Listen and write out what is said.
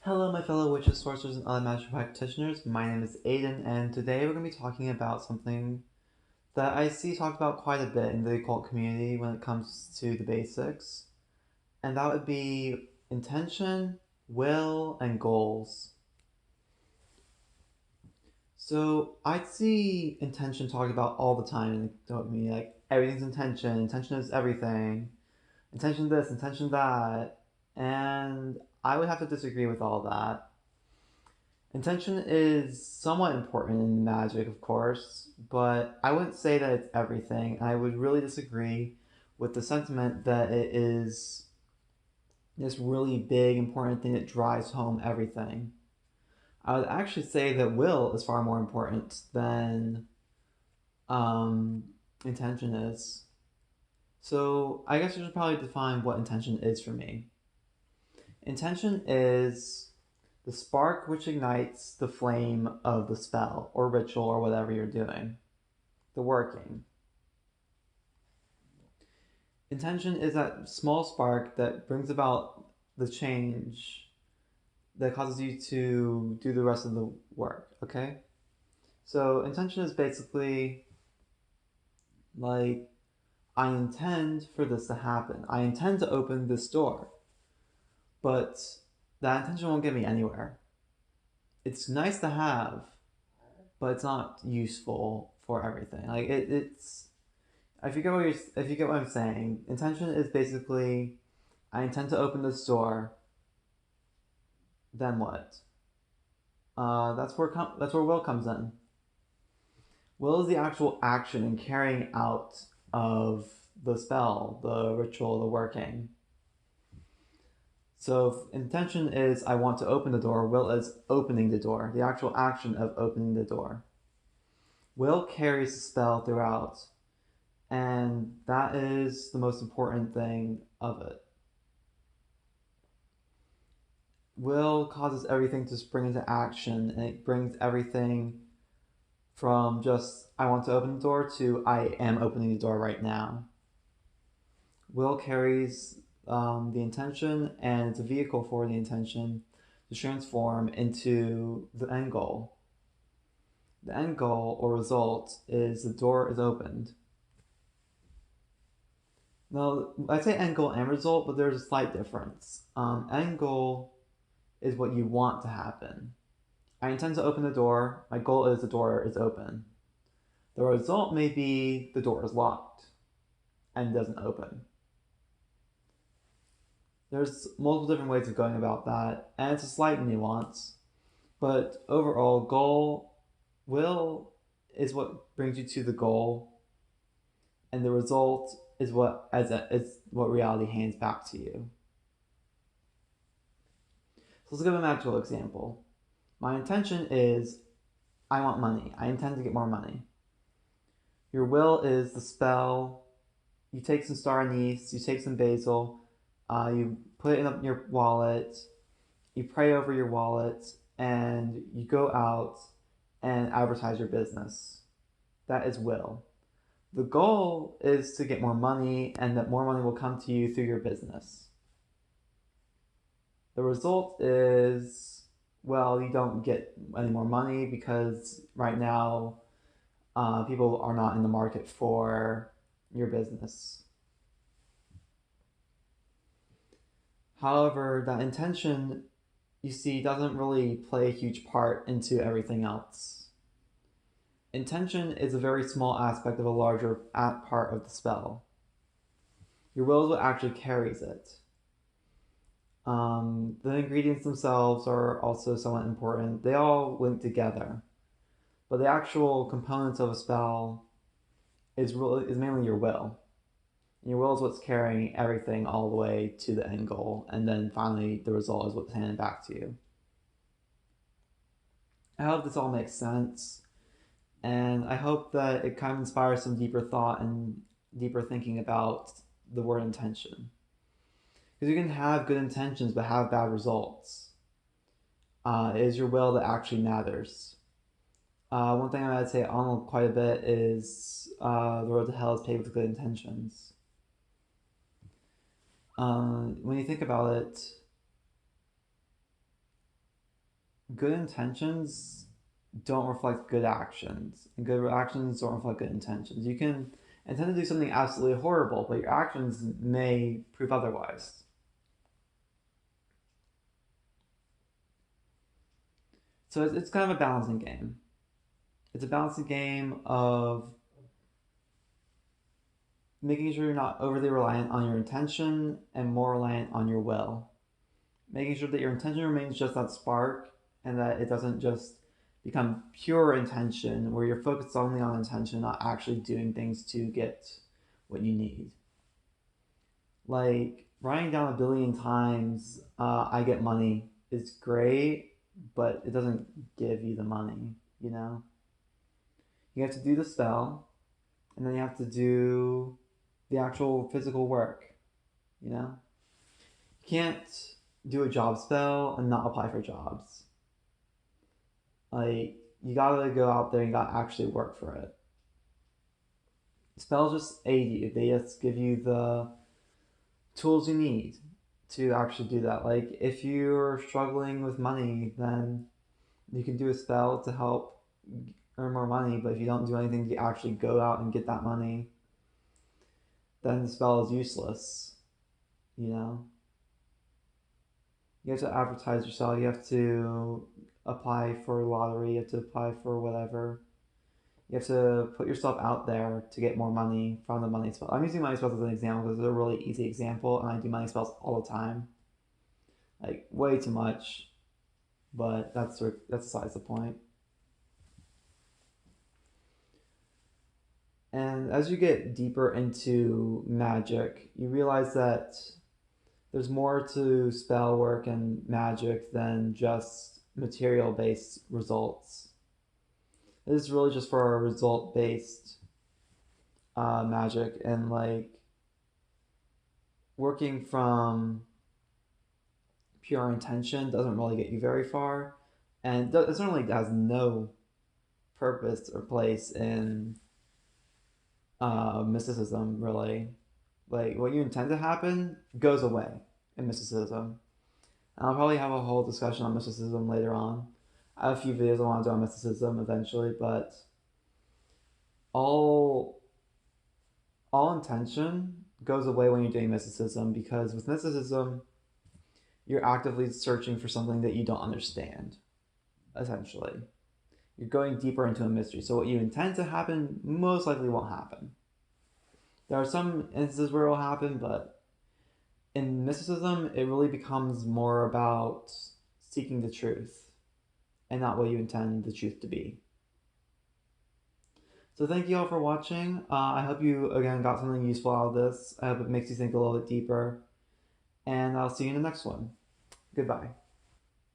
Hello, my fellow witches, sorcerers, and other magic practitioners. My name is Aiden, and today we're going to be talking about something that I see talked about quite a bit in the occult community when it comes to the basics, and that would be intention, will, and goals. So I see intention talked about all the time in the community, like everything's intention, intention is everything, intention this, intention that, and I would have to disagree with all that. Intention is somewhat important in magic, of course, but I wouldn't say that it's everything. I would really disagree with the sentiment that it is this really big, important thing that drives home everything. I would actually say that will is far more important than um, intention is. So I guess I should probably define what intention is for me. Intention is the spark which ignites the flame of the spell or ritual or whatever you're doing. The working. Intention is that small spark that brings about the change that causes you to do the rest of the work, okay? So intention is basically like, I intend for this to happen. I intend to open this door, but that intention won't get me anywhere. It's nice to have, but it's not useful for everything. Like it's if you get what I'm saying, intention is basically I intend to open this door. Then what? That's where will comes in. Will is the actual action and carrying out of the spell, the ritual, the working. So if intention is I want to open the door, will is opening the door, the actual action of opening the door. Will carries the spell throughout, and that is the most important thing of it. Will causes everything to spring into action, and it brings everything from just I want to open the door to I am opening the door right now. Will carries the intention, and it's a vehicle for the intention to transform into the end goal. The end goal or result is the door is opened. Now, I say end goal and result, but there's a slight difference. End goal is what you want to happen. I intend to open the door. My goal is the door is open. The result may be the door is locked and doesn't open. There's multiple different ways of going about that, and it's a slight nuance. But overall, will is what brings you to the goal, and the result is what reality hands back to you. So let's give a magical example. My intention is I want money. I intend to get more money. Your will is the spell. You take some star anise, you take some basil, you put it in your wallet, you pray over your wallet, and you go out and advertise your business. That is will. The goal is to get more money and that more money will come to you through your business. The result is, well, you don't get any more money because right now people are not in the market for your business. However, that intention, you see, doesn't really play a huge part into everything else. Intention is a very small aspect of a larger part of the spell. Your will is what actually carries it. The ingredients themselves are also somewhat important. They all link together. But the actual components of a spell is mainly your will. And your will is what's carrying everything all the way to the end goal, and then finally the result is what's handed back to you. I hope this all makes sense, and I hope that it kind of inspires some deeper thought and deeper thinking about the word intention. Because you can have good intentions but have bad results. It is your will that actually matters. One thing I would say on quite a bit is the road to hell is paved with good intentions. When you think about it, good intentions don't reflect good actions, and good actions don't reflect good intentions. You can intend to do something absolutely horrible, but your actions may prove otherwise. So it's kind of a balancing game. It's a balancing game of making sure you're not overly reliant on your intention and more reliant on your will. Making sure that your intention remains just that spark and that it doesn't just become pure intention where you're focused only on intention, not actually doing things to get what you need. Like writing down 1 billion times, I get money is great, but it doesn't give you the money, you know? You have to do the spell, and then you have to do the actual physical work, you know? You can't do a job spell and not apply for jobs. Like, you gotta go out there and you gotta actually work for it. Spells just aid you, they just give you the tools you need to actually do that. Like, if you're struggling with money, then you can do a spell to help earn more money, but if you don't do anything to actually go out and get that money, then the spell is useless, you know? You have to advertise yourself, you have to apply for lottery, you have to apply for whatever. You have to put yourself out there to get more money from the money spell. I'm using money spells as an example because it's a really easy example, and I do money spells all the time. Like, way too much, but that's besides the point. And as you get deeper into magic, you realize that there's more to spell work and magic than just material based results. This is really just for a result based magic, and like working from pure intention doesn't really get you very far, and it certainly has no purpose or place in mysticism, really. Like, what you intend to happen goes away in mysticism. And I'll probably have a whole discussion on mysticism later on. I have a few videos I want to do on mysticism eventually, but all all intention goes away when you're doing mysticism, because with mysticism you're actively searching for something that you don't understand, essentially. You're going deeper into a mystery. So what you intend to happen most likely won't happen. There are some instances where it will happen, but in mysticism, it really becomes more about seeking the truth and not what you intend the truth to be. So thank you all for watching. I hope you, again, got something useful out of this. I hope it makes you think a little bit deeper. And I'll see you in the next one. Goodbye.